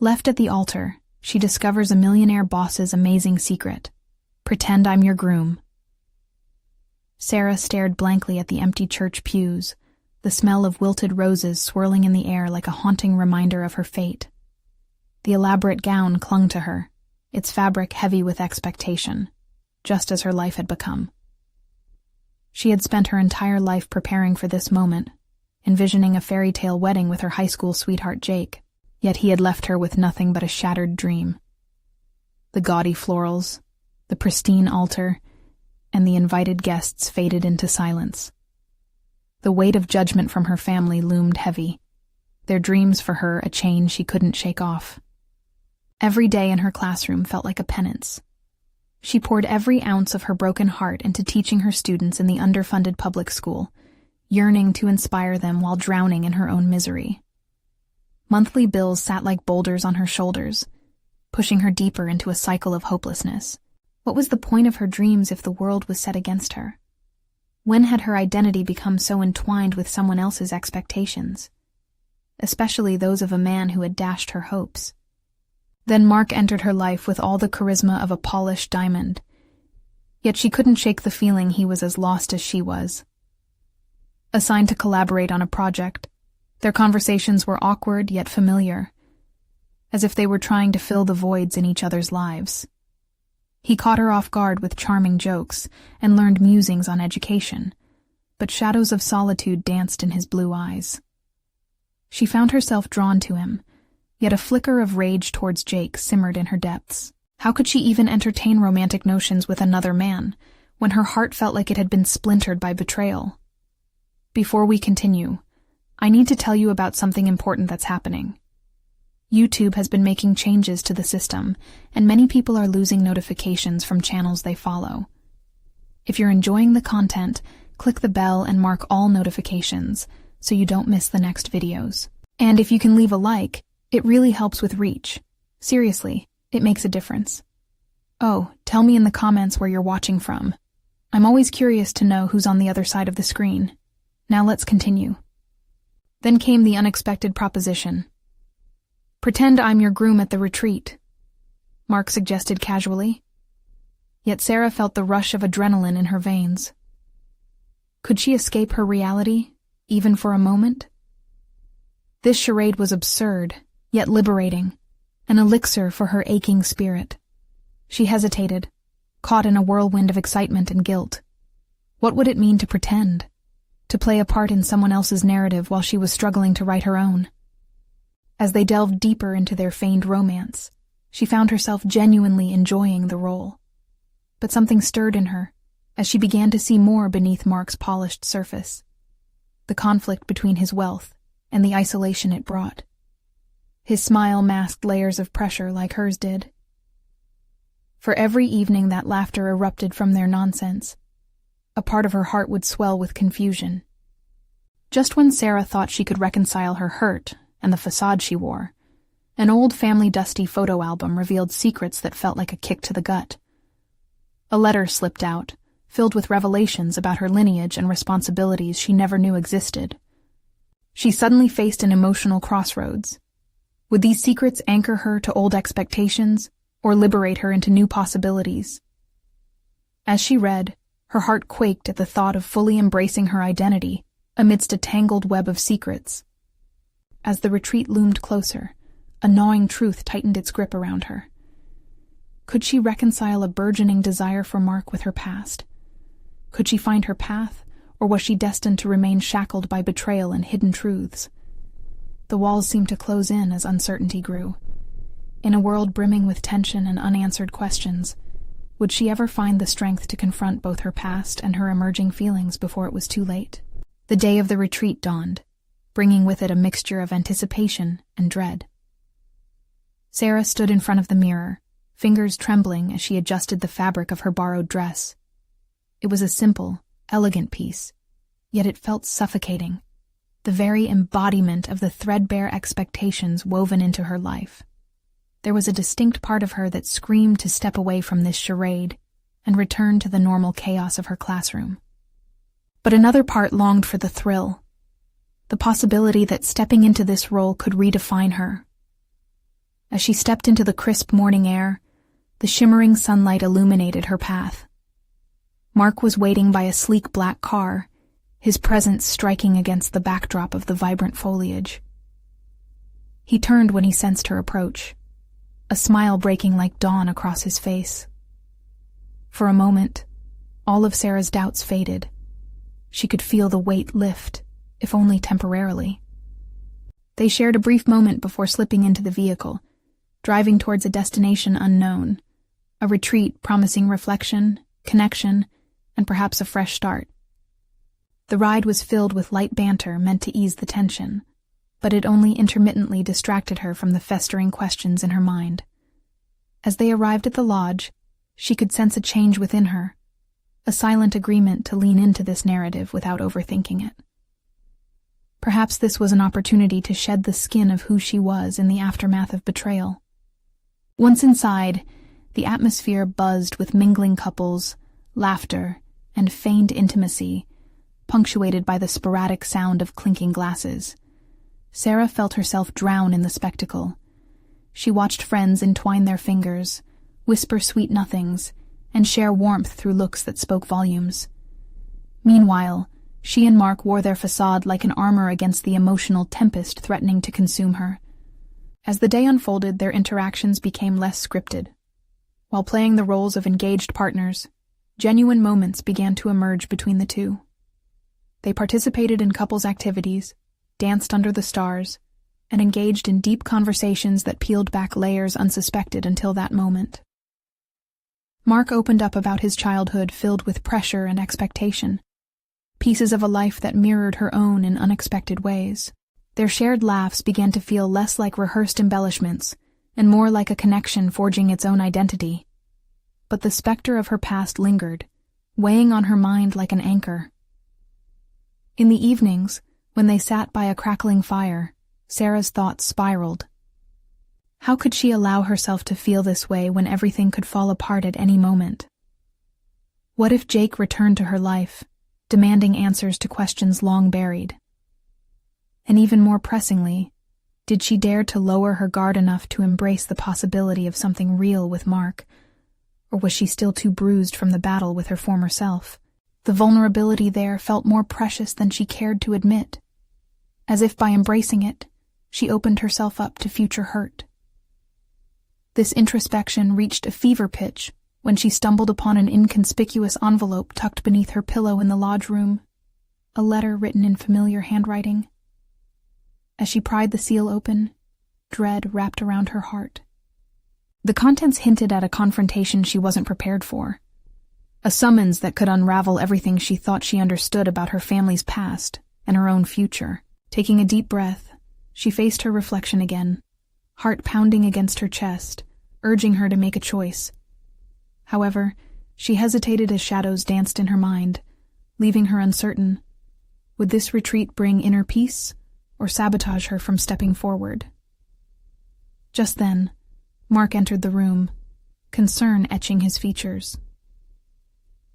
Left at the altar, she discovers a millionaire boss's amazing secret. Pretend I'm your groom. Sarah stared blankly at the empty church pews, the smell of wilted roses swirling in the air like a haunting reminder of her fate. The elaborate gown clung to her, its fabric heavy with expectation, just as her life had become. She had spent her entire life preparing for this moment, envisioning a fairy tale wedding with her high school sweetheart Jake, yet he had left her with nothing but a shattered dream. The gaudy florals, the pristine altar, and the invited guests faded into silence. The weight of judgment from her family loomed heavy, their dreams for her a chain she couldn't shake off. Every day in her classroom felt like a penance. She poured every ounce of her broken heart into teaching her students in the underfunded public school, yearning to inspire them while drowning in her own misery. Monthly bills sat like boulders on her shoulders, pushing her deeper into a cycle of hopelessness. What was the point of her dreams if the world was set against her? When had her identity become so entwined with someone else's expectations? Especially those of a man who had dashed her hopes. Then Mark entered her life with all the charisma of a polished diamond. Yet she couldn't shake the feeling he was as lost as she was. Assigned to collaborate on a project, their conversations were awkward yet familiar, as if they were trying to fill the voids in each other's lives. He caught her off guard with charming jokes and learned musings on education, but shadows of solitude danced in his blue eyes. She found herself drawn to him, yet a flicker of rage towards Jake simmered in her depths. How could she even entertain romantic notions with another man, when her heart felt like it had been splintered by betrayal? Before we continue, I need to tell you about something important that's happening. YouTube has been making changes to the system, and many people are losing notifications from channels they follow. If you're enjoying the content, click the bell and mark all notifications so you don't miss the next videos. And if you can leave a like, it really helps with reach. Seriously, it makes a difference. Oh, tell me in the comments where you're watching from. I'm always curious to know who's on the other side of the screen. Now let's continue. Then came the unexpected proposition. Pretend I'm your groom at the retreat, Mark suggested casually. Yet Sarah felt the rush of adrenaline in her veins. Could she escape her reality, even for a moment? This charade was absurd, yet liberating, an elixir for her aching spirit. She hesitated, caught in a whirlwind of excitement and guilt. What would it mean to pretend? To play a part in someone else's narrative while she was struggling to write her own? As they delved deeper into their feigned romance, she found herself genuinely enjoying the role. But something stirred in her as she began to see more beneath Mark's polished surface. The conflict between his wealth and the isolation it brought. His smile masked layers of pressure like hers did. For every evening that laughter erupted from their nonsense, a part of her heart would swell with confusion. Just when Sarah thought she could reconcile her hurt and the facade she wore, an old family dusty photo album revealed secrets that felt like a kick to the gut. A letter slipped out, filled with revelations about her lineage and responsibilities she never knew existed. She suddenly faced an emotional crossroads. Would these secrets anchor her to old expectations, or liberate her into new possibilities? As she read, her heart quaked at the thought of fully embracing her identity amidst a tangled web of secrets. As the retreat loomed closer, a gnawing truth tightened its grip around her. Could she reconcile a burgeoning desire for Mark with her past? Could she find her path, or was she destined to remain shackled by betrayal and hidden truths? The walls seemed to close in as uncertainty grew. In a world brimming with tension and unanswered questions, would she ever find the strength to confront both her past and her emerging feelings before it was too late? The day of the retreat dawned, bringing with it a mixture of anticipation and dread. Sarah stood in front of the mirror, fingers trembling as she adjusted the fabric of her borrowed dress. It was a simple, elegant piece, yet it felt suffocating, the very embodiment of the threadbare expectations woven into her life. There was a distinct part of her that screamed to step away from this charade and return to the normal chaos of her classroom. But another part longed for the thrill, the possibility that stepping into this role could redefine her. As As she stepped into the crisp morning air, the shimmering sunlight illuminated her path. Mark was waiting by a sleek black car, his presence striking against the backdrop of the vibrant foliage. He turned when he sensed her approach, a smile breaking like dawn across his face. For a moment, all of Sarah's doubts faded. She could feel the weight lift, if only temporarily. They shared a brief moment before slipping into the vehicle, driving towards a destination unknown, a retreat promising reflection, connection, and perhaps a fresh start. The ride was filled with light banter meant to ease the tension, but it only intermittently distracted her from the festering questions in her mind. As they arrived at the lodge, she could sense a change within her, a silent agreement to lean into this narrative without overthinking it. Perhaps this was an opportunity to shed the skin of who she was in the aftermath of betrayal. Once inside, the atmosphere buzzed with mingling couples, laughter, and feigned intimacy, punctuated by the sporadic sound of clinking glasses. Sarah felt herself drown in the spectacle. She watched friends entwine their fingers, whisper sweet nothings, and share warmth through looks that spoke volumes. Meanwhile, she and Mark wore their facade like an armor against the emotional tempest threatening to consume her. As the day unfolded, their interactions became less scripted. While playing the roles of engaged partners, genuine moments began to emerge between the two. They participated in couples activities, danced under the stars, and engaged in deep conversations that peeled back layers unsuspected until that moment. Mark opened up about his childhood filled with pressure and expectation, pieces of a life that mirrored her own in unexpected ways. Their shared laughs began to feel less like rehearsed embellishments and more like a connection forging its own identity. But the specter of her past lingered, weighing on her mind like an anchor. In the evenings, when they sat by a crackling fire, Sarah's thoughts spiraled. How could she allow herself to feel this way when everything could fall apart at any moment? What if Jake returned to her life, demanding answers to questions long buried? And even more pressingly, did she dare to lower her guard enough to embrace the possibility of something real with Mark? Or was she still too bruised from the battle with her former self? The vulnerability there felt more precious than she cared to admit. As if by embracing it, she opened herself up to future hurt. This introspection reached a fever pitch when she stumbled upon an inconspicuous envelope tucked beneath her pillow in the lodge room, a letter written in familiar handwriting. As she pried the seal open, dread wrapped around her heart. The contents hinted at a confrontation she wasn't prepared for, a summons that could unravel everything she thought she understood about her family's past and her own future. Taking a deep breath, she faced her reflection again, heart pounding against her chest, urging her to make a choice. However, she hesitated as shadows danced in her mind, leaving her uncertain. Would this retreat bring inner peace or sabotage her from stepping forward? Just then, Mark entered the room, concern etching his features.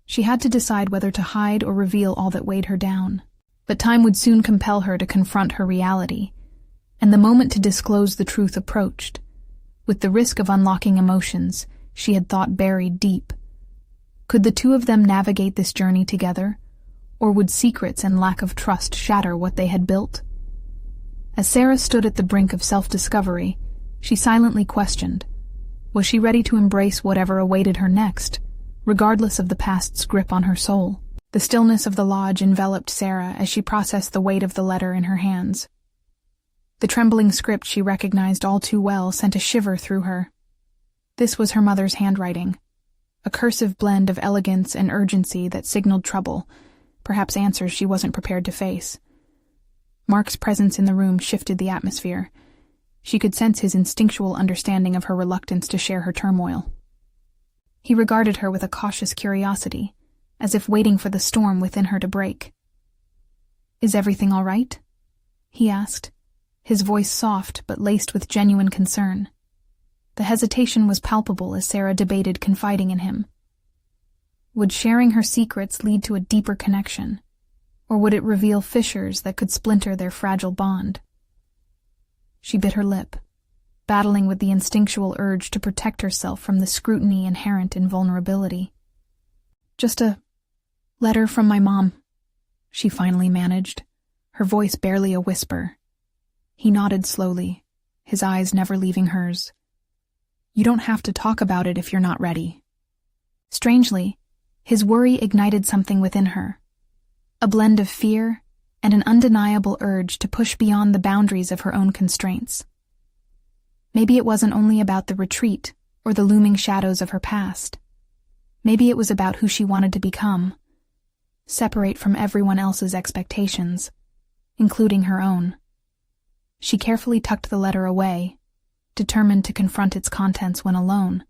She had to decide whether to hide or reveal all that weighed her down. But time would soon compel her to confront her reality, and the moment to disclose the truth approached, with the risk of unlocking emotions she had thought buried deep. Could the two of them navigate this journey together, or would secrets and lack of trust shatter what they had built? As Sarah stood at the brink of self-discovery, she silently questioned, was she ready to embrace whatever awaited her next, regardless of the past's grip on her soul? The stillness of the lodge enveloped Sarah as she processed the weight of the letter in her hands. The trembling script she recognized all too well sent a shiver through her. This was her mother's handwriting, a cursive blend of elegance and urgency that signaled trouble, perhaps answers she wasn't prepared to face. Mark's presence in the room shifted the atmosphere. She could sense his instinctual understanding of her reluctance to share her turmoil. He regarded her with a cautious curiosity, as if waiting for the storm within her to break. "Is everything all right?" he asked, his voice soft but laced with genuine concern. The hesitation was palpable as Sarah debated confiding in him. Would sharing her secrets lead to a deeper connection, or would it reveal fissures that could splinter their fragile bond? She bit her lip, battling with the instinctual urge to protect herself from the scrutiny inherent in vulnerability. "Just a letter from my mom," she finally managed, her voice barely a whisper. He nodded slowly, his eyes never leaving hers. "You don't have to talk about it if you're not ready." Strangely, his worry ignited something within her, a blend of fear and an undeniable urge to push beyond the boundaries of her own constraints. Maybe it wasn't only about the retreat or the looming shadows of her past. Maybe it was about who she wanted to become, separate from everyone else's expectations, including her own. She carefully tucked the letter away, determined to confront its contents when alone,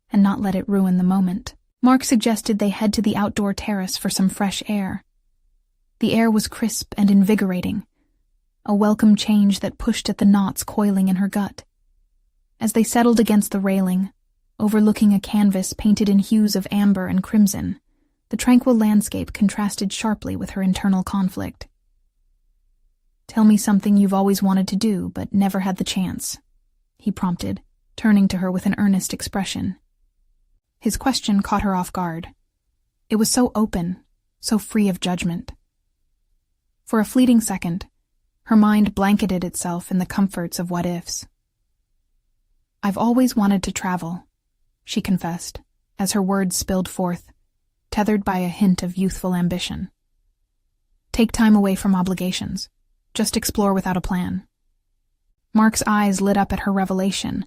and not let it ruin the moment. Mark suggested they head to the outdoor terrace for some fresh air. The air was crisp and invigorating, a welcome change that pushed at the knots coiling in her gut. As they settled against the railing, overlooking a canvas painted in hues of amber and crimson, the tranquil landscape contrasted sharply with her internal conflict. "Tell me something you've always wanted to do but never had the chance," he prompted, turning to her with an earnest expression. His question caught her off guard. It was so open, so free of judgment. For a fleeting second, her mind blanketed itself in the comforts of what-ifs. "I've always wanted to travel," she confessed, as her words spilled forth, tethered by a hint of youthful ambition. "Take time away from obligations. Just explore without a plan." Mark's eyes lit up at her revelation,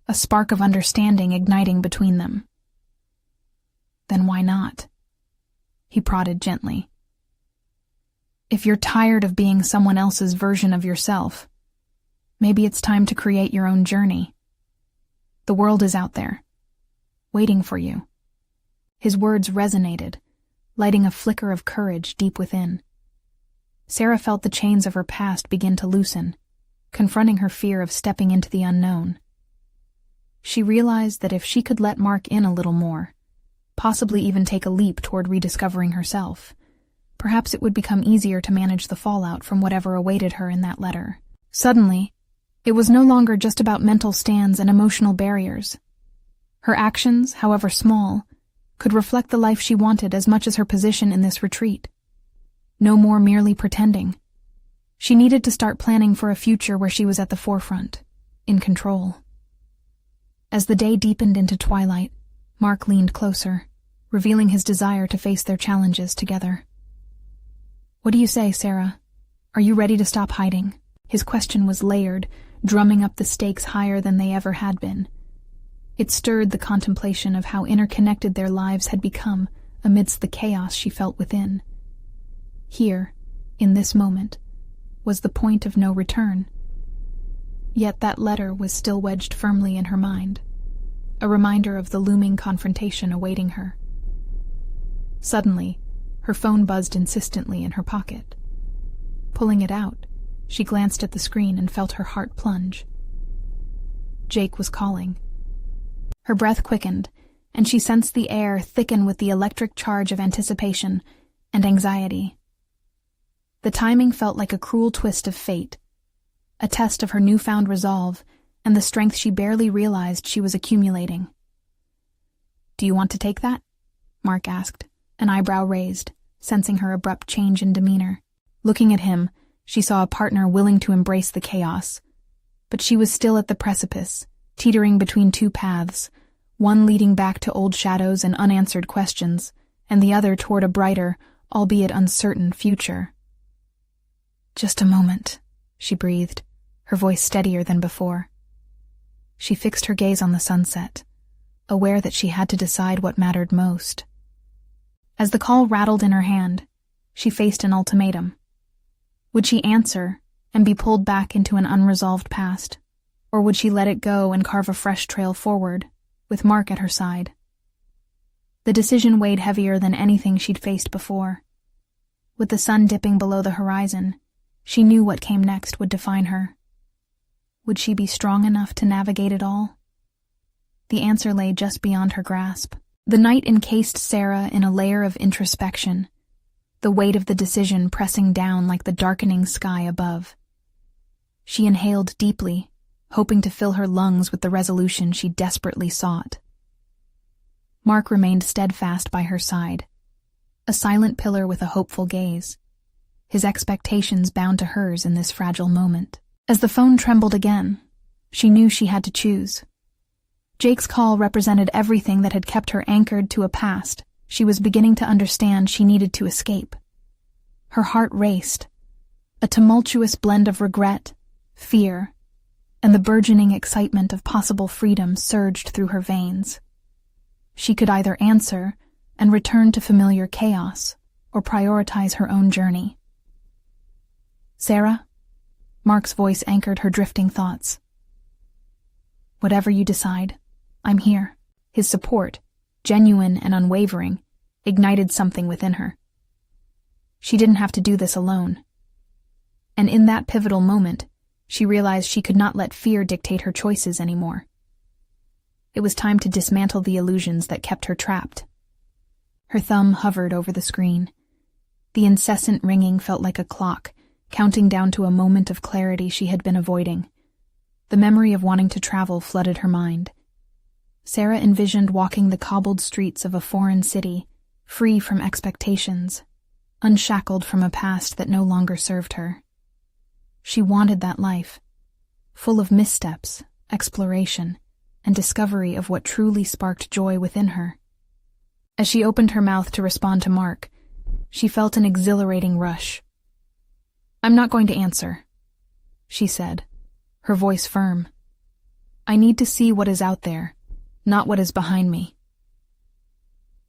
a spark of understanding igniting between them. "Then why not?" he prodded gently. "If you're tired of being someone else's version of yourself, maybe it's time to create your own journey. The world is out there, waiting for you." His words resonated, lighting a flicker of courage deep within. Sarah felt the chains of her past begin to loosen, confronting her fear of stepping into the unknown. She realized that if she could let Mark in a little more, possibly even take a leap toward rediscovering herself, perhaps it would become easier to manage the fallout from whatever awaited her in that letter. Suddenly, it was no longer just about mental stands and emotional barriers. Her actions, however small, could reflect the life she wanted as much as her position in this retreat. No more merely pretending. She needed to start planning for a future where she was at the forefront, in control. As the day deepened into twilight, Mark leaned closer, revealing his desire to face their challenges together. "What do you say, Sarah? Are you ready to stop hiding?" His question was layered, drumming up the stakes higher than they ever had been. It stirred the contemplation of how interconnected their lives had become amidst the chaos she felt within. Here, in this moment, was the point of no return. Yet that letter was still wedged firmly in her mind, a reminder of the looming confrontation awaiting her. Suddenly, her phone buzzed insistently in her pocket. Pulling it out, she glanced at the screen and felt her heart plunge. Jake was calling. Her breath quickened, and she sensed the air thicken with the electric charge of anticipation and anxiety. The timing felt like a cruel twist of fate, a test of her newfound resolve and the strength she barely realized she was accumulating. "Do you want to take that?" Mark asked, an eyebrow raised, sensing her abrupt change in demeanor. Looking at him, she saw a partner willing to embrace the chaos, but she was still at the precipice, teetering between two paths, one leading back to old shadows and unanswered questions, and the other toward a brighter, albeit uncertain, future. "Just a moment," she breathed, her voice steadier than before. She fixed her gaze on the sunset, aware that she had to decide what mattered most. As the call rattled in her hand, she faced an ultimatum. Would she answer and be pulled back into an unresolved past, or would she let it go and carve a fresh trail forward, with Mark at her side? The decision weighed heavier than anything she'd faced before. With the sun dipping below the horizon, she knew what came next would define her. Would she be strong enough to navigate it all? The answer lay just beyond her grasp. The night encased Sarah in a layer of introspection, the weight of the decision pressing down like the darkening sky above. She inhaled deeply, hoping to fill her lungs with the resolution she desperately sought. Mark remained steadfast by her side, a silent pillar with a hopeful gaze, his expectations bound to hers in this fragile moment. As the phone trembled again, she knew she had to choose. Jake's call represented everything that had kept her anchored to a past she was beginning to understand she needed to escape. Her heart raced, a tumultuous blend of regret, fear, and the burgeoning excitement of possible freedom surged through her veins. She could either answer and return to familiar chaos, or prioritize her own journey. "Sarah?" Mark's voice anchored her drifting thoughts. "Whatever you decide, I'm here." His support, genuine and unwavering, ignited something within her. She didn't have to do this alone. And in that pivotal moment, she realized she could not let fear dictate her choices anymore. It was time to dismantle the illusions that kept her trapped. Her thumb hovered over the screen. The incessant ringing felt like a clock, counting down to a moment of clarity she had been avoiding. The memory of wanting to travel flooded her mind. Sarah envisioned walking the cobbled streets of a foreign city, free from expectations, unshackled from a past that no longer served her. She wanted that life, full of missteps, exploration, and discovery of what truly sparked joy within her. As she opened her mouth to respond to Mark, she felt an exhilarating rush. "I'm not going to answer," she said, her voice firm. "I need to see what is out there, not what is behind me."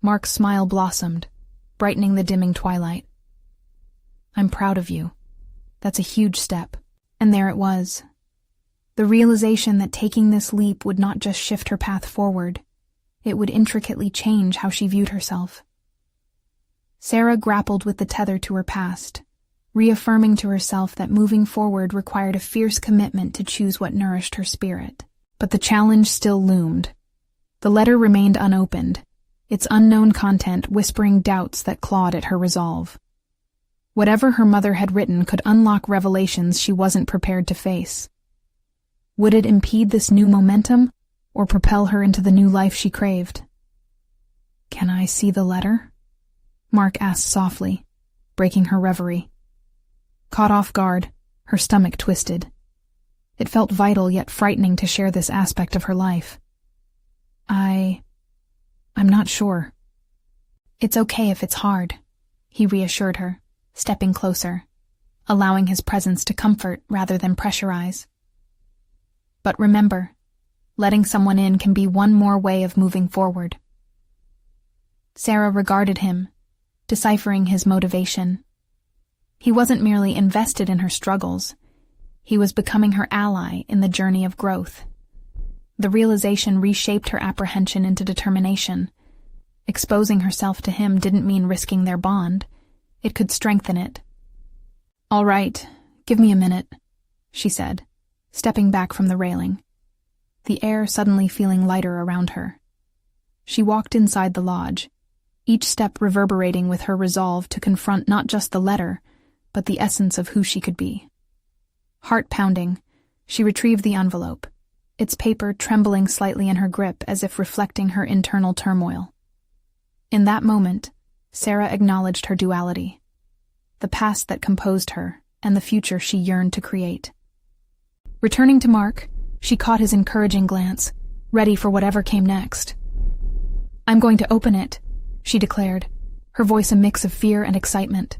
Mark's smile blossomed, brightening the dimming twilight. "I'm proud of you. That's a huge step." And there it was. The realization that taking this leap would not just shift her path forward, it would intricately change how she viewed herself. Sarah grappled with the tether to her past, reaffirming to herself that moving forward required a fierce commitment to choose what nourished her spirit. But the challenge still loomed. The letter remained unopened, its unknown content whispering doubts that clawed at her resolve. Whatever her mother had written could unlock revelations she wasn't prepared to face. Would it impede this new momentum, or propel her into the new life she craved? "Can I see the letter?" Mark asked softly, breaking her reverie. Caught off guard, her stomach twisted. It felt vital yet frightening to share this aspect of her life. I'm not sure." "It's okay if it's hard," he reassured her, stepping closer, allowing his presence to comfort rather than pressurize. "But remember, letting someone in can be one more way of moving forward." Sarah regarded him, deciphering his motivation. He wasn't merely invested in her struggles, he was becoming her ally in the journey of growth. The realization reshaped her apprehension into determination. Exposing herself to him didn't mean risking their bond. It could strengthen it. "All right, give me a minute," she said, stepping back from the railing, the air suddenly feeling lighter around her. She walked inside the lodge, each step reverberating with her resolve to confront not just the letter, but the essence of who she could be. Heart pounding, she retrieved the envelope, its paper trembling slightly in her grip as if reflecting her internal turmoil. In that moment, Sarah acknowledged her duality, the past that composed her and the future she yearned to create. Returning to Mark, she caught his encouraging glance, ready for whatever came next. "I'm going to open it," she declared, her voice a mix of fear and excitement.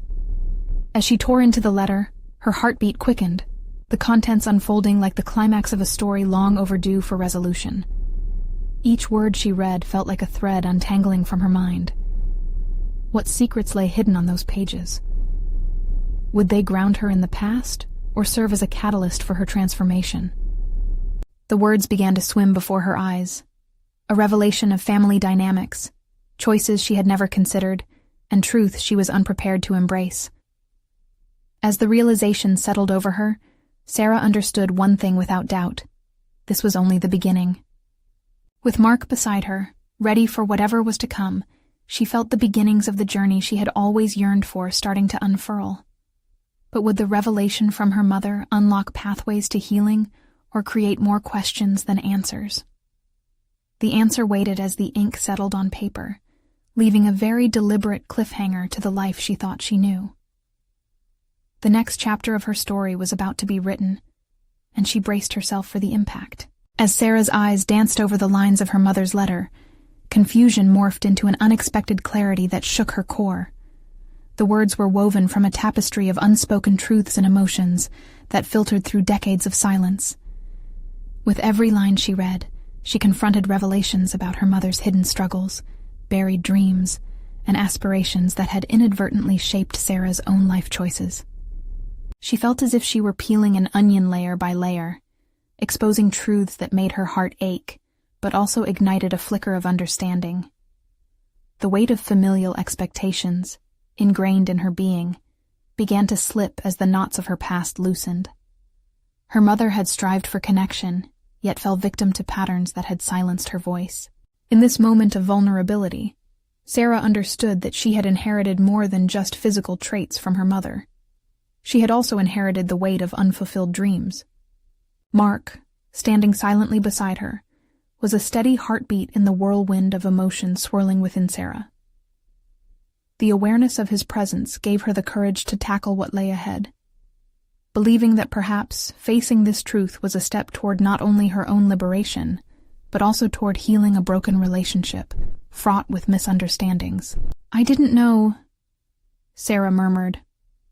As she tore into the letter, her heartbeat quickened, the contents unfolding like the climax of a story long overdue for resolution. Each word she read felt like a thread untangling from her mind. What secrets lay hidden on those pages? Would they ground her in the past, or serve as a catalyst for her transformation? The words began to swim before her eyes, a revelation of family dynamics, choices she had never considered, and truth she was unprepared to embrace. As the realization settled over her, Sarah understood one thing without doubt. This was only the beginning. With Mark beside her, ready for whatever was to come, she felt the beginnings of the journey she had always yearned for starting to unfurl. But would the revelation from her mother unlock pathways to healing, or create more questions than answers. The answer waited as the ink settled on paper, leaving a very deliberate cliffhanger to the life she thought she knew. The next chapter of her story was about to be written, and she braced herself for the impact. As Sarah's eyes danced over the lines of her mother's letter, confusion morphed into an unexpected clarity that shook her core. The words were woven from a tapestry of unspoken truths and emotions that filtered through decades of silence. With every line she read, she confronted revelations about her mother's hidden struggles, buried dreams, and aspirations that had inadvertently shaped Sarah's own life choices. She felt as if she were peeling an onion layer by layer, exposing truths that made her heart ache, but also ignited a flicker of understanding. The weight of familial expectations, ingrained in her being, began to slip as the knots of her past loosened. Her mother had strived for connection, yet fell victim to patterns that had silenced her voice. In this moment of vulnerability, Sarah understood that she had inherited more than just physical traits from her mother. She had also inherited the weight of unfulfilled dreams. Mark, standing silently beside her, was a steady heartbeat in the whirlwind of emotion swirling within Sarah. The awareness of his presence gave her the courage to tackle what lay ahead, believing that perhaps facing this truth was a step toward not only her own liberation, but also toward healing a broken relationship, fraught with misunderstandings. "I didn't know," Sarah murmured,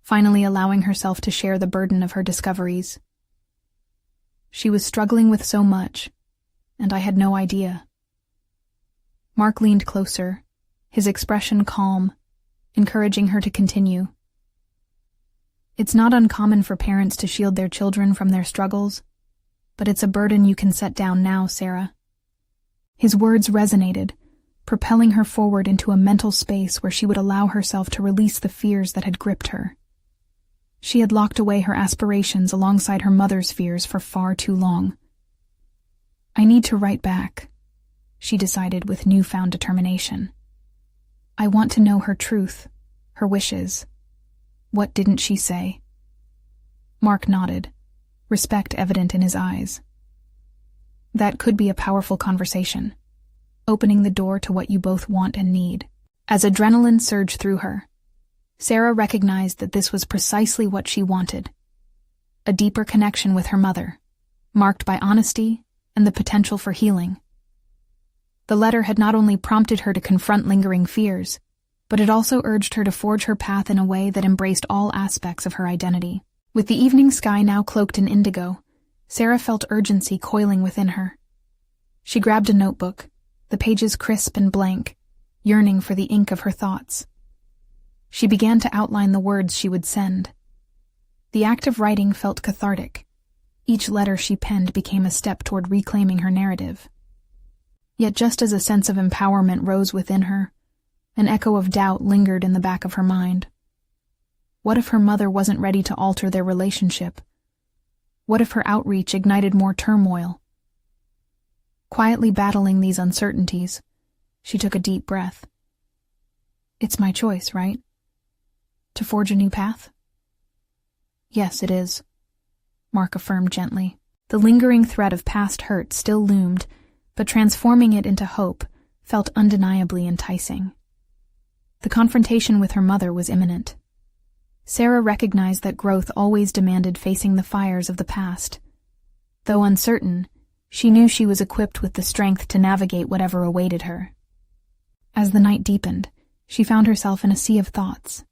finally allowing herself to share the burden of her discoveries. "She was struggling with so much, and I had no idea." Mark leaned closer, his expression calm, encouraging her to continue. "It's not uncommon for parents to shield their children from their struggles, but it's a burden you can set down now, Sarah." His words resonated, propelling her forward into a mental space where she would allow herself to release the fears that had gripped her. She had locked away her aspirations alongside her mother's fears for far too long. "I need to write back," she decided with newfound determination. "I want to know her truth, her wishes. What didn't she say?" Mark nodded, respect evident in his eyes. "That could be a powerful conversation, opening the door to what you both want and need." As adrenaline surged through her, Sarah recognized that this was precisely what she wanted: a deeper connection with her mother, marked by honesty and the potential for healing. The letter had not only prompted her to confront lingering fears, but it also urged her to forge her path in a way that embraced all aspects of her identity. With the evening sky now cloaked in indigo, Sarah felt urgency coiling within her. She grabbed a notebook, the pages crisp and blank, yearning for the ink of her thoughts. She began to outline the words she would send. The act of writing felt cathartic. Each letter she penned became a step toward reclaiming her narrative. Yet just as a sense of empowerment rose within her, an echo of doubt lingered in the back of her mind. What if her mother wasn't ready to alter their relationship? What if her outreach ignited more turmoil? Quietly battling these uncertainties, she took a deep breath. "It's my choice, right? To forge a new path?" "Yes, it is," Mark affirmed gently. The lingering thread of past hurt still loomed, but transforming it into hope felt undeniably enticing. The confrontation with her mother was imminent. Sarah recognized that growth always demanded facing the fires of the past. Though uncertain, she knew she was equipped with the strength to navigate whatever awaited her. As the night deepened, she found herself in a sea of thoughts.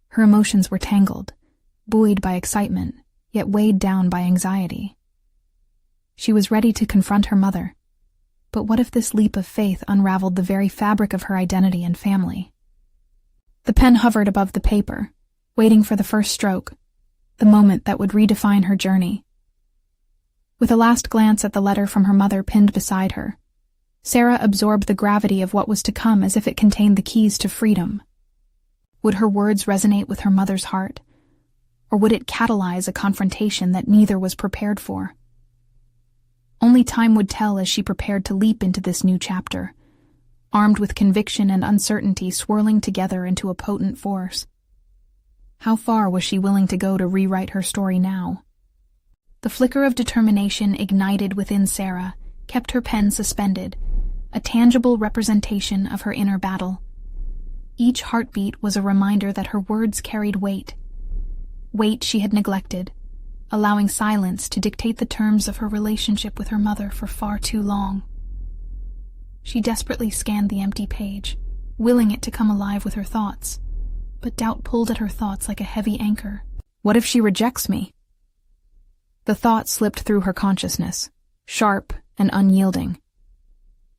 Her emotions were tangled, buoyed by excitement, yet weighed down by anxiety. She was ready to confront her mother, but what if this leap of faith unraveled the very fabric of her identity and family? The pen hovered above the paper, waiting for the first stroke, the moment that would redefine her journey. With a last glance at the letter from her mother pinned beside her, Sarah absorbed the gravity of what was to come as if it contained the keys to freedom. Would her words resonate with her mother's heart, or would it catalyze a confrontation that neither was prepared for? Only time would tell as she prepared to leap into this new chapter, armed with conviction and uncertainty swirling together into a potent force. How far was she willing to go to rewrite her story now? The flicker of determination ignited within Sarah kept her pen suspended, a tangible representation of her inner battle. Each heartbeat was a reminder that her words carried weight. Weight she had neglected, allowing silence to dictate the terms of her relationship with her mother for far too long. She desperately scanned the empty page, willing it to come alive with her thoughts, but doubt pulled at her thoughts like a heavy anchor. What if she rejects me? The thought slipped through her consciousness, sharp and unyielding.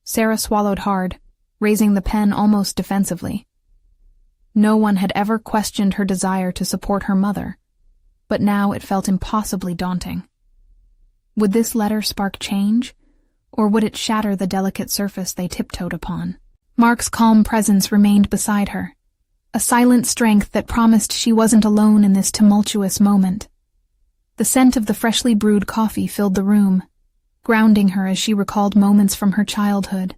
Sarah swallowed hard, raising the pen almost defensively. No one had ever questioned her desire to support her mother, but now it felt impossibly daunting. Would this letter spark change, or would it shatter the delicate surface they tiptoed upon? Mark's calm presence remained beside her, a silent strength that promised she wasn't alone in this tumultuous moment. The scent of the freshly brewed coffee filled the room, grounding her as she recalled moments from her childhood.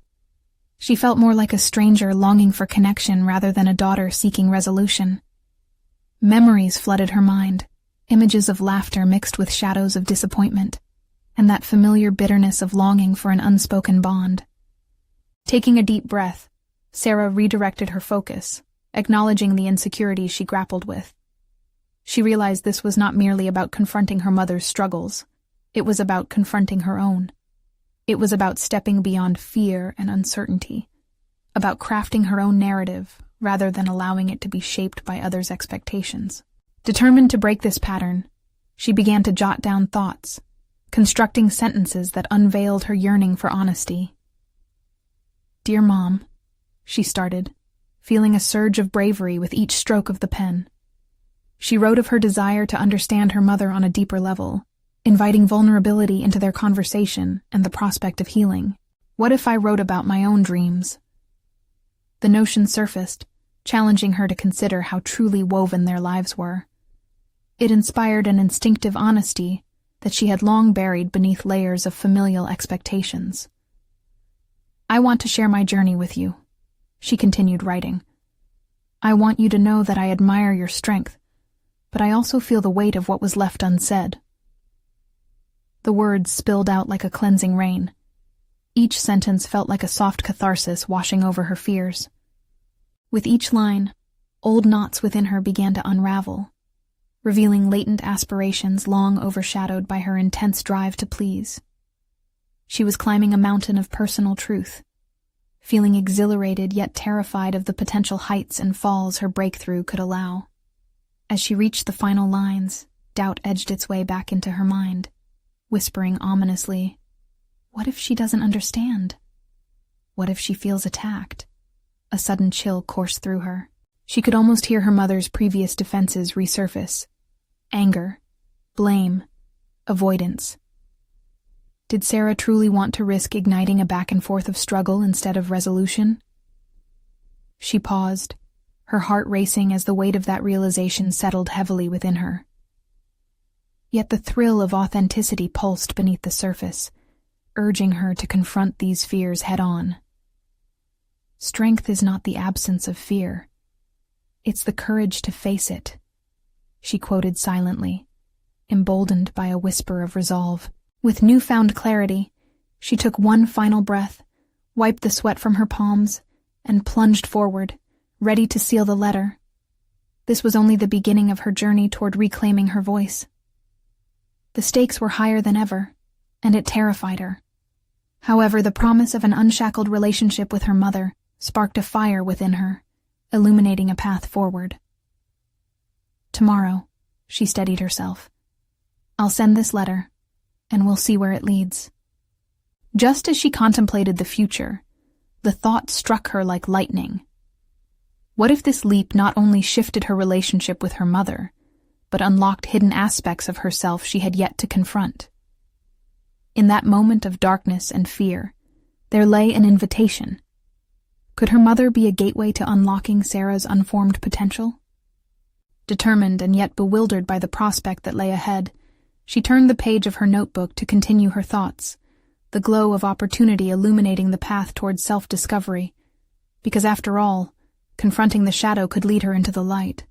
She felt more like a stranger longing for connection rather than a daughter seeking resolution. Memories flooded her mind, images of laughter mixed with shadows of disappointment, and that familiar bitterness of longing for an unspoken bond. Taking a deep breath, Sarah redirected her focus, acknowledging the insecurities she grappled with. She realized this was not merely about confronting her mother's struggles. It was about confronting her own. It was about stepping beyond fear and uncertainty, about crafting her own narrative rather than allowing it to be shaped by others' expectations. Determined to break this pattern, she began to jot down thoughts, constructing sentences that unveiled her yearning for honesty. "Dear Mom," she started, feeling a surge of bravery with each stroke of the pen. She wrote of her desire to understand her mother on a deeper level, inviting vulnerability into their conversation and the prospect of healing. What if I wrote about my own dreams? The notion surfaced, challenging her to consider how truly woven their lives were. It inspired an instinctive honesty that she had long buried beneath layers of familial expectations. "I want to share my journey with you," she continued writing. "I want you to know that I admire your strength, but I also feel the weight of what was left unsaid." The words spilled out like a cleansing rain. Each sentence felt like a soft catharsis washing over her fears. With each line, old knots within her began to unravel, revealing latent aspirations long overshadowed by her intense drive to please. She was climbing a mountain of personal truth, feeling exhilarated yet terrified of the potential heights and falls her breakthrough could allow. As she reached the final lines, doubt edged its way back into her mind, whispering ominously, "What if she doesn't understand? What if she feels attacked?" A sudden chill coursed through her. She could almost hear her mother's previous defenses resurface. Anger, blame, avoidance. Did Sarah truly want to risk igniting a back and forth of struggle instead of resolution? She paused, her heart racing as the weight of that realization settled heavily within her. Yet the thrill of authenticity pulsed beneath the surface, urging her to confront these fears head-on. Strength is not the absence of fear. It's the courage to face it, she quoted silently, emboldened by a whisper of resolve. With newfound clarity, she took one final breath, wiped the sweat from her palms, and plunged forward, ready to seal the letter. This was only the beginning of her journey toward reclaiming her voice. The stakes were higher than ever, and it terrified her. However, the promise of an unshackled relationship with her mother sparked a fire within her, illuminating a path forward. "Tomorrow," she steadied herself, "I'll send this letter, and we'll see where it leads." Just as she contemplated the future, the thought struck her like lightning. What if this leap not only shifted her relationship with her mother, but unlocked hidden aspects of herself she had yet to confront? In that moment of darkness and fear, there lay an invitation. Could her mother be a gateway to unlocking Sarah's unformed potential? Determined and yet bewildered by the prospect that lay ahead, she turned the page of her notebook to continue her thoughts, the glow of opportunity illuminating the path towards self-discovery, because after all, confronting the shadow could lead her into the light.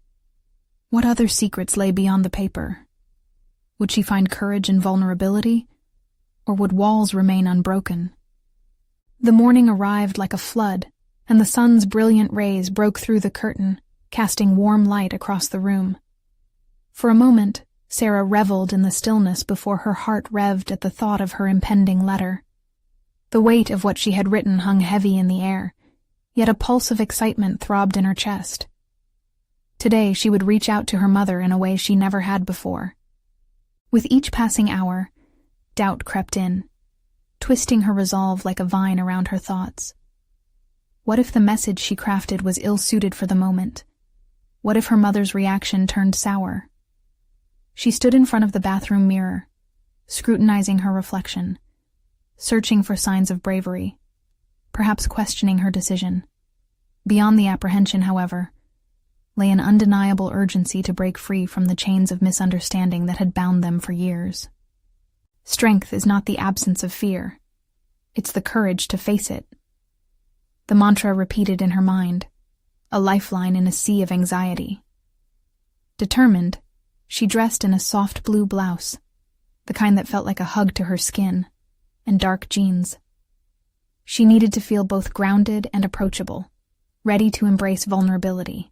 What other secrets lay beyond the paper? Would she find courage in vulnerability, or would walls remain unbroken? The morning arrived like a flood, and the sun's brilliant rays broke through the curtain, casting warm light across the room. For a moment, Sarah reveled in the stillness before her heart revved at the thought of her impending letter. The weight of what she had written hung heavy in the air, yet a pulse of excitement throbbed in her chest. Today she would reach out to her mother in a way she never had before. With each passing hour, doubt crept in, twisting her resolve like a vine around her thoughts. What if the message she crafted was ill-suited for the moment? What if her mother's reaction turned sour? She stood in front of the bathroom mirror, scrutinizing her reflection, searching for signs of bravery, perhaps questioning her decision. Beyond the apprehension, however, lay an undeniable urgency to break free from the chains of misunderstanding that had bound them for years. Strength is not the absence of fear. It's the courage to face it. The mantra repeated in her mind, a lifeline in a sea of anxiety. Determined, she dressed in a soft blue blouse, the kind that felt like a hug to her skin, and dark jeans. She needed to feel both grounded and approachable, ready to embrace vulnerability.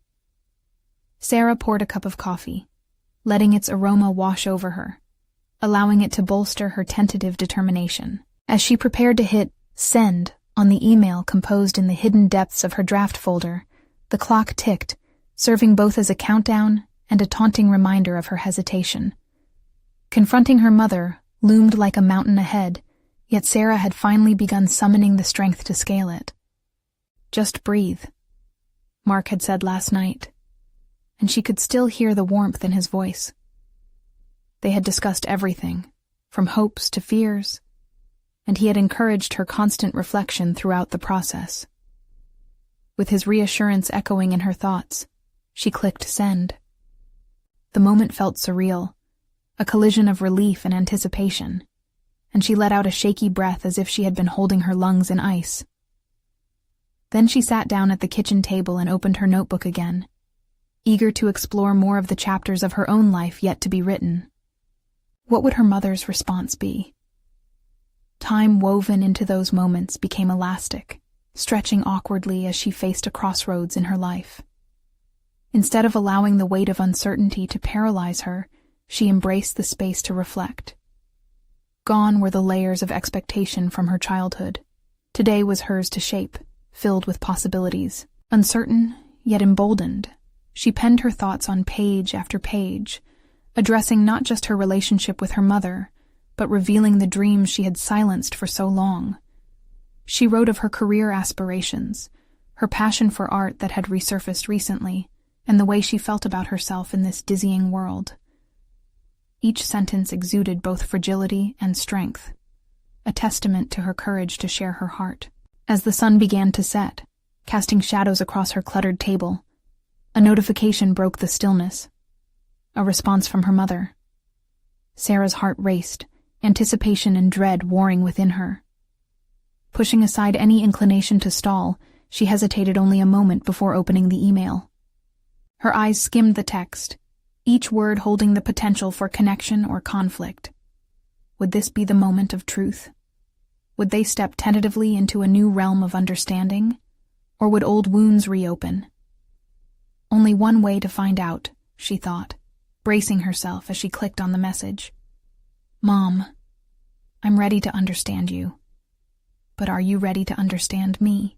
Sarah poured a cup of coffee, letting its aroma wash over her, allowing it to bolster her tentative determination. As she prepared to hit send on the email composed in the hidden depths of her draft folder, the clock ticked, serving both as a countdown and a taunting reminder of her hesitation. Confronting her mother loomed like a mountain ahead, yet Sarah had finally begun summoning the strength to scale it. "Just breathe," Mark had said last night, and she could still hear the warmth in his voice. They had discussed everything, from hopes to fears, and he had encouraged her constant reflection throughout the process. With his reassurance echoing in her thoughts, she clicked send. The moment felt surreal, a collision of relief and anticipation, and she let out a shaky breath as if she had been holding her lungs in ice. Then she sat down at the kitchen table and opened her notebook again, eager to explore more of the chapters of her own life yet to be written. What would her mother's response be? Time woven into those moments became elastic, stretching awkwardly as she faced a crossroads in her life. Instead of allowing the weight of uncertainty to paralyze her, she embraced the space to reflect. Gone were the layers of expectation from her childhood. Today was hers to shape, filled with possibilities. Uncertain, yet emboldened, she penned her thoughts on page after page, addressing not just her relationship with her mother, but revealing the dreams she had silenced for so long. She wrote of her career aspirations, her passion for art that had resurfaced recently, and the way she felt about herself in this dizzying world. Each sentence exuded both fragility and strength, a testament to her courage to share her heart. As the sun began to set, casting shadows across her cluttered table, a notification broke the stillness. A response from her mother. Sarah's heart raced, anticipation and dread warring within her. Pushing aside any inclination to stall, she hesitated only a moment before opening the email. Her eyes skimmed the text, each word holding the potential for connection or conflict. Would this be the moment of truth? Would they step tentatively into a new realm of understanding, or would old wounds reopen? Only one way to find out, she thought, bracing herself as she clicked on the message. Mom, I'm ready to understand you. But are you ready to understand me?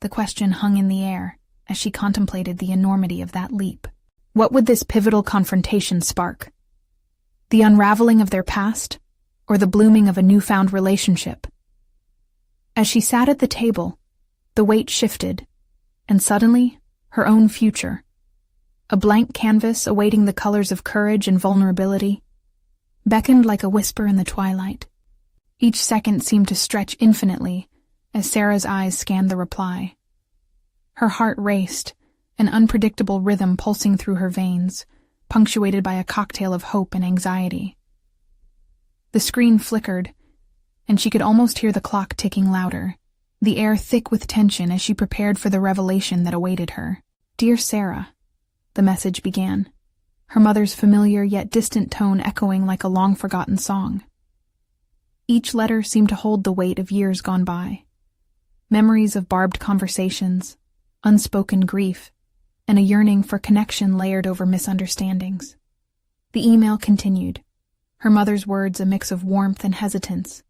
The question hung in the air as she contemplated the enormity of that leap. What would this pivotal confrontation spark? The unraveling of their past, or the blooming of a newfound relationship? As she sat at the table, the weight shifted, and suddenly, her own future, a blank canvas awaiting the colors of courage and vulnerability, beckoned like a whisper in the twilight. Each second seemed to stretch infinitely as Sarah's eyes scanned the reply. Her heart raced, an unpredictable rhythm pulsing through her veins, punctuated by a cocktail of hope and anxiety. The screen flickered, and she could almost hear the clock ticking louder, the air thick with tension as she prepared for the revelation that awaited her. Dear Sarah, the message began, her mother's familiar yet distant tone echoing like a long-forgotten song. Each letter seemed to hold the weight of years gone by. Memories of barbed conversations, unspoken grief, and a yearning for connection layered over misunderstandings. The email continued, her mother's words a mix of warmth and hesitance,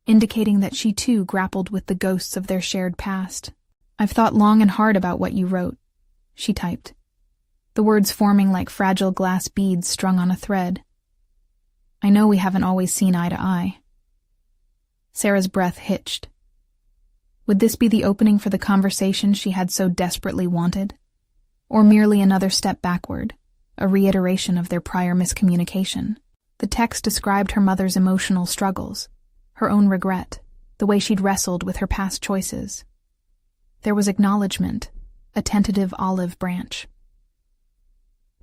indicating that she too grappled with the ghosts of their shared past. "I've thought long and hard about what you wrote," she typed, the words forming like fragile glass beads strung on a thread. "I know we haven't always seen eye to eye." Sarah's breath hitched. Would this be the opening for the conversation she had so desperately wanted? Or merely another step backward, a reiteration of their prior miscommunication? The text described her mother's emotional struggles, her own regret, the way she'd wrestled with her past choices. There was acknowledgement, a tentative olive branch.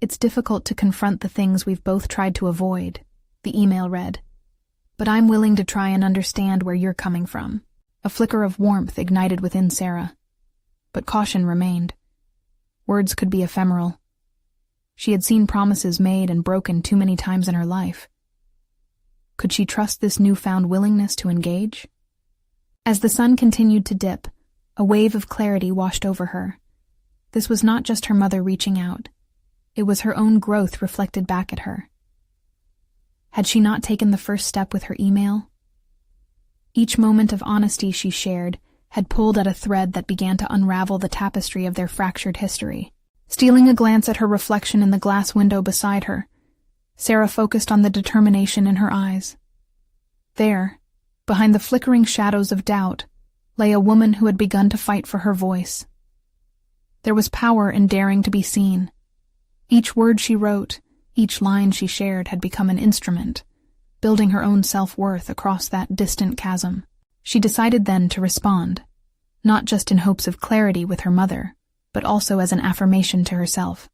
"It's difficult to confront the things we've both tried to avoid," the email read, "but I'm willing to try and understand where you're coming from." A flicker of warmth ignited within Sarah, but caution remained. Words could be ephemeral. She had seen promises made and broken too many times in her life. Could she trust this newfound willingness to engage? As the sun continued to dip, a wave of clarity washed over her. This was not just her mother reaching out. It was her own growth reflected back at her. Had she not taken the first step with her email? Each moment of honesty she shared had pulled at a thread that began to unravel the tapestry of their fractured history. Stealing a glance at her reflection in the glass window beside her, Sarah focused on the determination in her eyes. There, behind the flickering shadows of doubt, lay a woman who had begun to fight for her voice. There was power in daring to be seen. Each word she wrote, each line she shared had become an instrument, building her own self-worth across that distant chasm. She decided then to respond, not just in hopes of clarity with her mother, but also as an affirmation to herself.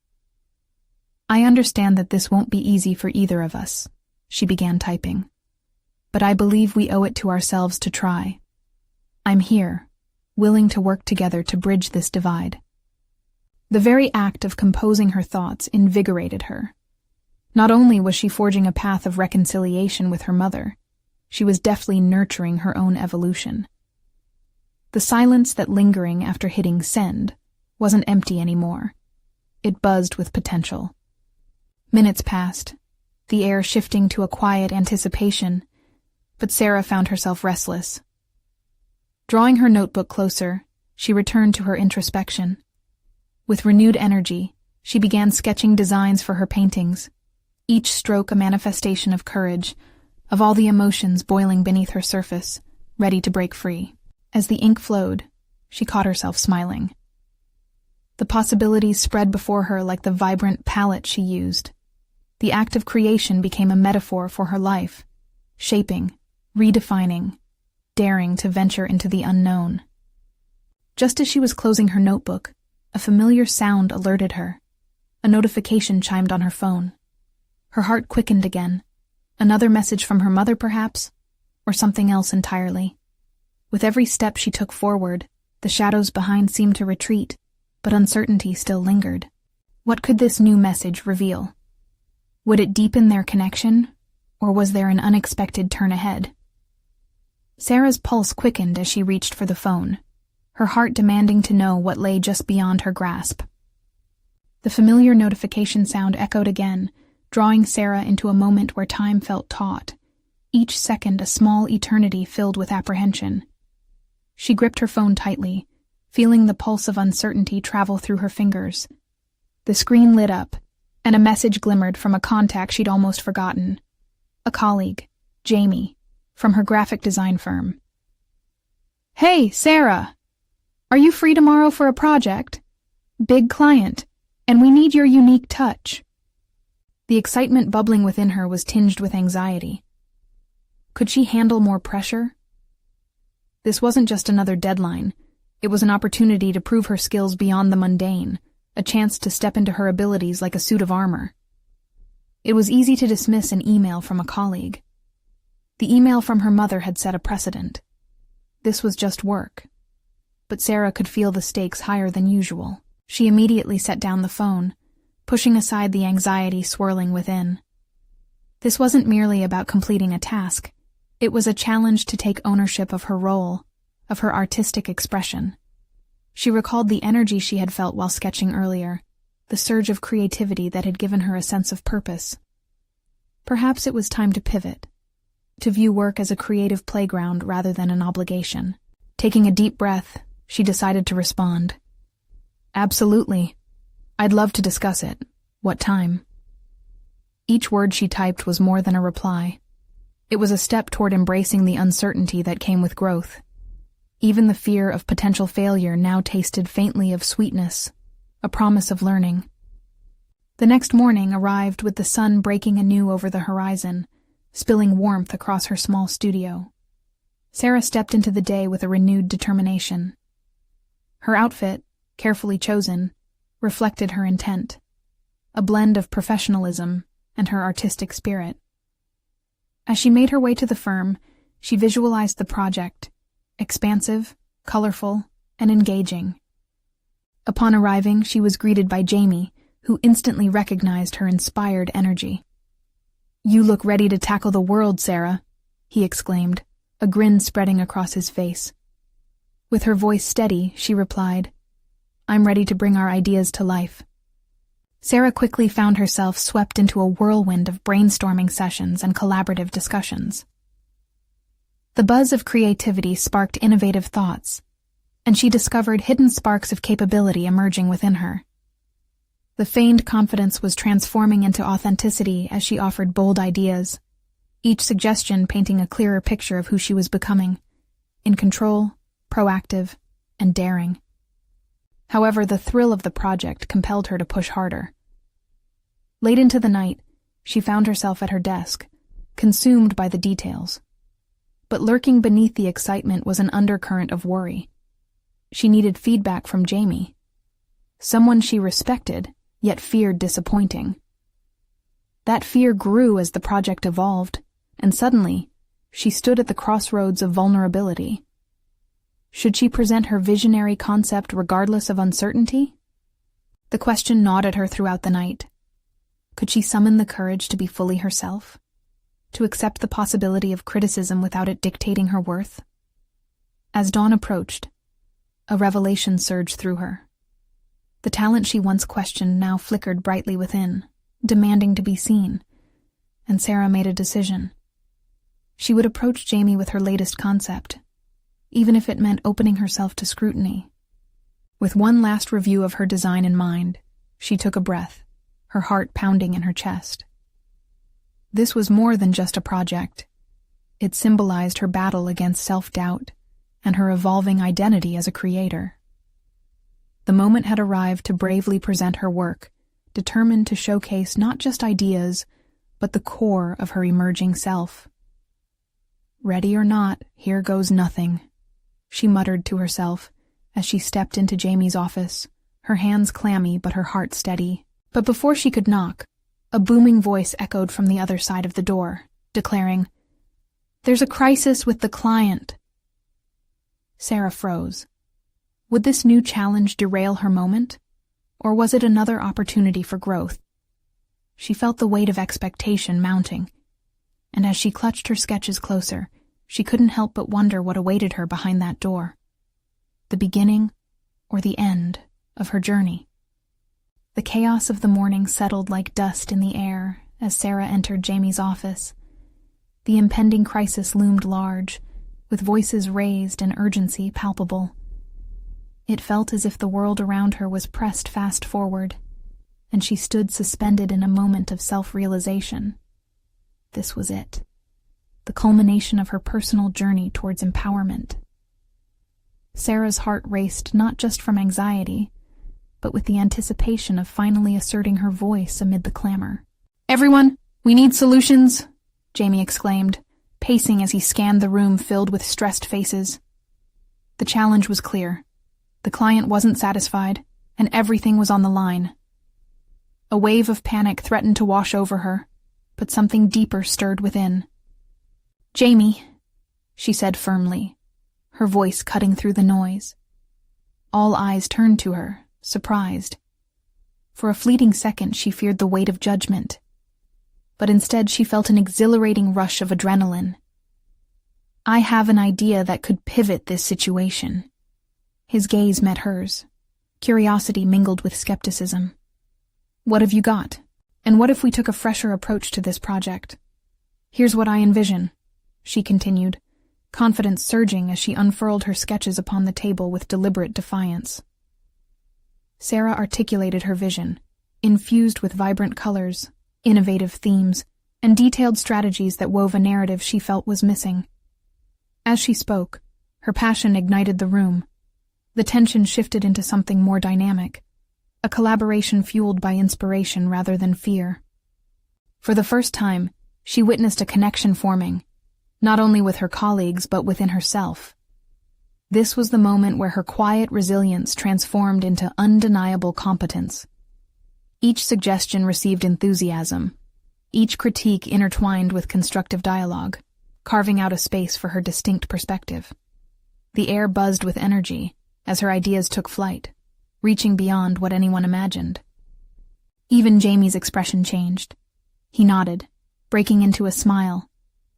"I understand that this won't be easy for either of us," she began typing, "but I believe we owe it to ourselves to try. I'm here, willing to work together to bridge this divide." The very act of composing her thoughts invigorated her. Not only was she forging a path of reconciliation with her mother, she was deftly nurturing her own evolution. The silence that lingering after hitting send wasn't empty anymore. It buzzed with potential. Minutes passed, the air shifting to a quiet anticipation, but Sarah found herself restless. Drawing her notebook closer, she returned to her introspection. With renewed energy, she began sketching designs for her paintings, each stroke a manifestation of courage, of all the emotions boiling beneath her surface, ready to break free. As the ink flowed, she caught herself smiling. The possibilities spread before her like the vibrant palette she used. The act of creation became a metaphor for her life, shaping, redefining, daring to venture into the unknown. Just as she was closing her notebook, a familiar sound alerted her. A notification chimed on her phone. Her heart quickened again. Another message from her mother, perhaps? Or something else entirely? With every step she took forward, the shadows behind seemed to retreat, but uncertainty still lingered. What could this new message reveal? Would it deepen their connection, or was there an unexpected turn ahead? Sarah's pulse quickened as she reached for the phone, her heart demanding to know what lay just beyond her grasp. The familiar notification sound echoed again, drawing Sarah into a moment where time felt taut, each second a small eternity filled with apprehension. She gripped her phone tightly, feeling the pulse of uncertainty travel through her fingers. The screen lit up, and a message glimmered from a contact she'd almost forgotten. A colleague, Jamie, from her graphic design firm. "Hey, Sarah! Are you free tomorrow for a project? Big client, and we need your unique touch." The excitement bubbling within her was tinged with anxiety. Could she handle more pressure? This wasn't just another deadline. It was an opportunity to prove her skills beyond the mundane, a chance to step into her abilities like a suit of armor. It was easy to dismiss an email from a colleague. The email from her mother had set a precedent. This was just work. But Sarah could feel the stakes higher than usual. She immediately set down the phone, pushing aside the anxiety swirling within. This wasn't merely about completing a task. It was a challenge to take ownership of her role, of her artistic expression. She recalled the energy she had felt while sketching earlier, the surge of creativity that had given her a sense of purpose. Perhaps it was time to pivot, to view work as a creative playground rather than an obligation. Taking a deep breath, she decided to respond. Absolutely. I'd love to discuss it. What time? Each word she typed was more than a reply. It was a step toward embracing the uncertainty that came with growth. Even the fear of potential failure now tasted faintly of sweetness, a promise of learning. The next morning arrived with the sun breaking anew over the horizon, spilling warmth across her small studio. Sarah stepped into the day with a renewed determination. Her outfit, carefully chosen, reflected her intent, a blend of professionalism and her artistic spirit. As she made her way to the firm, she visualized the project, expansive, colorful, and engaging. Upon arriving, she was greeted by Jamie, who instantly recognized her inspired energy. "You look ready to tackle the world, Sarah," he exclaimed, a grin spreading across his face. With her voice steady, she replied, "I'm ready to bring our ideas to life." Sarah quickly found herself swept into a whirlwind of brainstorming sessions and collaborative discussions. The buzz of creativity sparked innovative thoughts, and she discovered hidden sparks of capability emerging within her. The feigned confidence was transforming into authenticity as she offered bold ideas, each suggestion painting a clearer picture of who she was becoming, in control, proactive, and daring. However, the thrill of the project compelled her to push harder. Late into the night, she found herself at her desk, consumed by the details. But lurking beneath the excitement was an undercurrent of worry. She needed feedback from Jamie, someone she respected, yet feared disappointing. That fear grew as the project evolved, and suddenly, she stood at the crossroads of vulnerability. Should she present her visionary concept regardless of uncertainty? The question gnawed at her throughout the night. Could she summon the courage to be fully herself? To accept the possibility of criticism without it dictating her worth? As dawn approached, a revelation surged through her. The talent she once questioned now flickered brightly within, demanding to be seen, and Sarah made a decision. She would approach Jamie with her latest concept, even if it meant opening herself to scrutiny. With one last review of her design in mind, she took a breath, her heart pounding in her chest. This was more than just a project. It symbolized her battle against self-doubt and her evolving identity as a creator. The moment had arrived to bravely present her work, determined to showcase not just ideas, but the core of her emerging self. "Ready or not, here goes nothing," she muttered to herself as she stepped into Jamie's office, her hands clammy but her heart steady. But before she could knock, a booming voice echoed from the other side of the door, declaring, "There's a crisis with the client." Sarah froze. Would this new challenge derail her moment, or was it another opportunity for growth? She felt the weight of expectation mounting, and as she clutched her sketches closer, she couldn't help but wonder what awaited her behind that door. The beginning or the end of her journey. The chaos of the morning settled like dust in the air as Sarah entered Jamie's office. The impending crisis loomed large, with voices raised and urgency palpable. It felt as if the world around her was pressed fast forward, and she stood suspended in a moment of self-realization. This was it, the culmination of her personal journey towards empowerment. Sarah's heart raced not just from anxiety, but with the anticipation of finally asserting her voice amid the clamor. "Everyone, we need solutions," Jamie exclaimed, pacing as he scanned the room filled with stressed faces. The challenge was clear. The client wasn't satisfied, and everything was on the line. A wave of panic threatened to wash over her, but something deeper stirred within. "Jamie," she said firmly, her voice cutting through the noise. All eyes turned to her, surprised. For a fleeting second, she feared the weight of judgment. But instead, she felt an exhilarating rush of adrenaline. "I have an idea that could pivot this situation." His gaze met hers, curiosity mingled with skepticism. "What have you got? And what if we took a fresher approach to this project? Here's what I envision," she continued, confidence surging as she unfurled her sketches upon the table with deliberate defiance. Sarah articulated her vision, infused with vibrant colors, innovative themes, and detailed strategies that wove a narrative she felt was missing. As she spoke, her passion ignited the room. The tension shifted into something more dynamic, a collaboration fueled by inspiration rather than fear. For the first time, she witnessed a connection forming, not only with her colleagues but within herself. This was the moment where her quiet resilience transformed into undeniable competence. Each suggestion received enthusiasm, each critique intertwined with constructive dialogue, carving out a space for her distinct perspective. The air buzzed with energy as her ideas took flight, reaching beyond what anyone imagined. Even Jamie's expression changed. He nodded, breaking into a smile,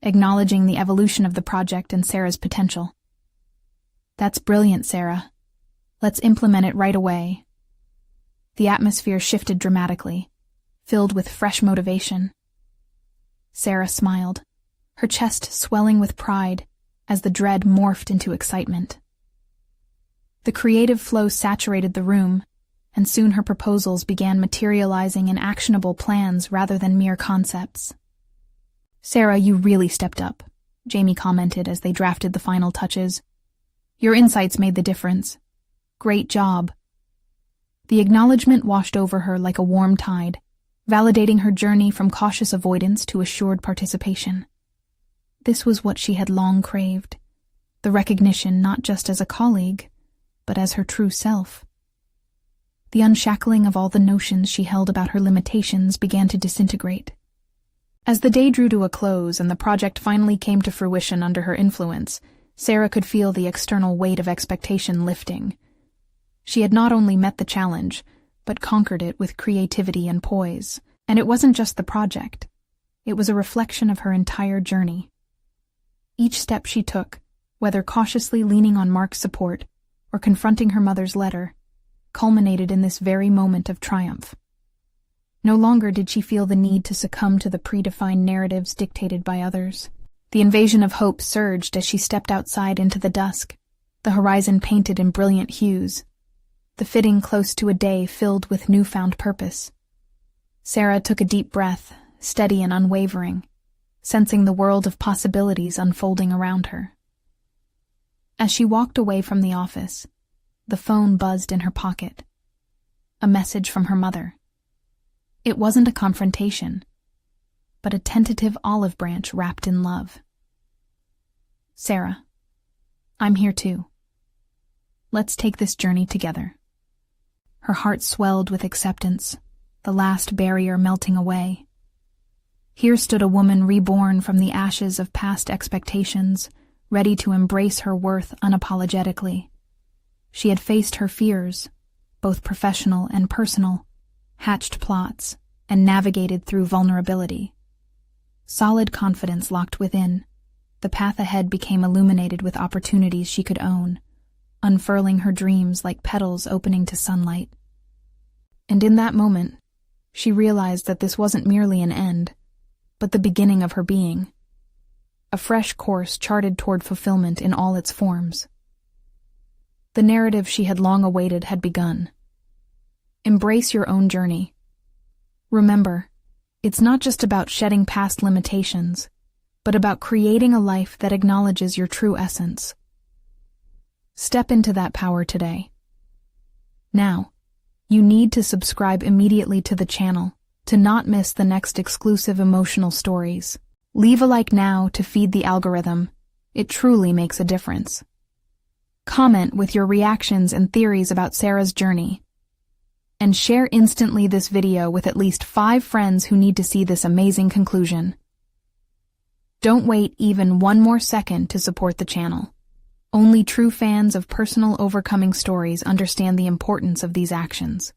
acknowledging the evolution of the project and Sarah's potential. "That's brilliant, Sarah. Let's implement it right away." The atmosphere shifted dramatically, filled with fresh motivation. Sarah smiled, her chest swelling with pride as the dread morphed into excitement. The creative flow saturated the room, and soon her proposals began materializing in actionable plans rather than mere concepts. "Sarah, you really stepped up," Jamie commented as they drafted the final touches. "Your insights made the difference. Great job." The acknowledgement washed over her like a warm tide, validating her journey from cautious avoidance to assured participation. This was what she had long craved, the recognition not just as a colleague, but as her true self. The unshackling of all the notions she held about her limitations began to disintegrate. As the day drew to a close and the project finally came to fruition under her influence, Sarah could feel the external weight of expectation lifting. She had not only met the challenge, but conquered it with creativity and poise. And it wasn't just the project. It was a reflection of her entire journey. Each step she took, whether cautiously leaning on Mark's support or confronting her mother's letter, culminated in this very moment of triumph. No longer did she feel the need to succumb to the predefined narratives dictated by others. The invasion of hope surged as she stepped outside into the dusk, the horizon painted in brilliant hues, the fitting close to a day filled with newfound purpose. Sarah took a deep breath, steady and unwavering, sensing the world of possibilities unfolding around her. As she walked away from the office, the phone buzzed in her pocket. A message from her mother. It wasn't a confrontation, but a tentative olive branch wrapped in love. "Sarah, I'm here too. Let's take this journey together." Her heart swelled with acceptance, the last barrier melting away. Here stood a woman reborn from the ashes of past expectations, ready to embrace her worth unapologetically. She had faced her fears, both professional and personal, hatched plots, and navigated through vulnerability. Solid confidence locked within, the path ahead became illuminated with opportunities she could own, unfurling her dreams like petals opening to sunlight. And in that moment, she realized that this wasn't merely an end, but the beginning of her being. A fresh course charted toward fulfillment in all its forms. The narrative she had long awaited had begun. Embrace your own journey. Remember, it's not just about shedding past limitations, but about creating a life that acknowledges your true essence. Step into that power today. Now, you need to subscribe immediately to the channel to not miss the next exclusive emotional stories. Leave a like now to feed the algorithm. It truly makes a difference. Comment with your reactions and theories about Sarah's journey. And share instantly this video with at least 5 friends who need to see this amazing conclusion. Don't wait even one more second to support the channel. Only true fans of personal overcoming stories understand the importance of these actions.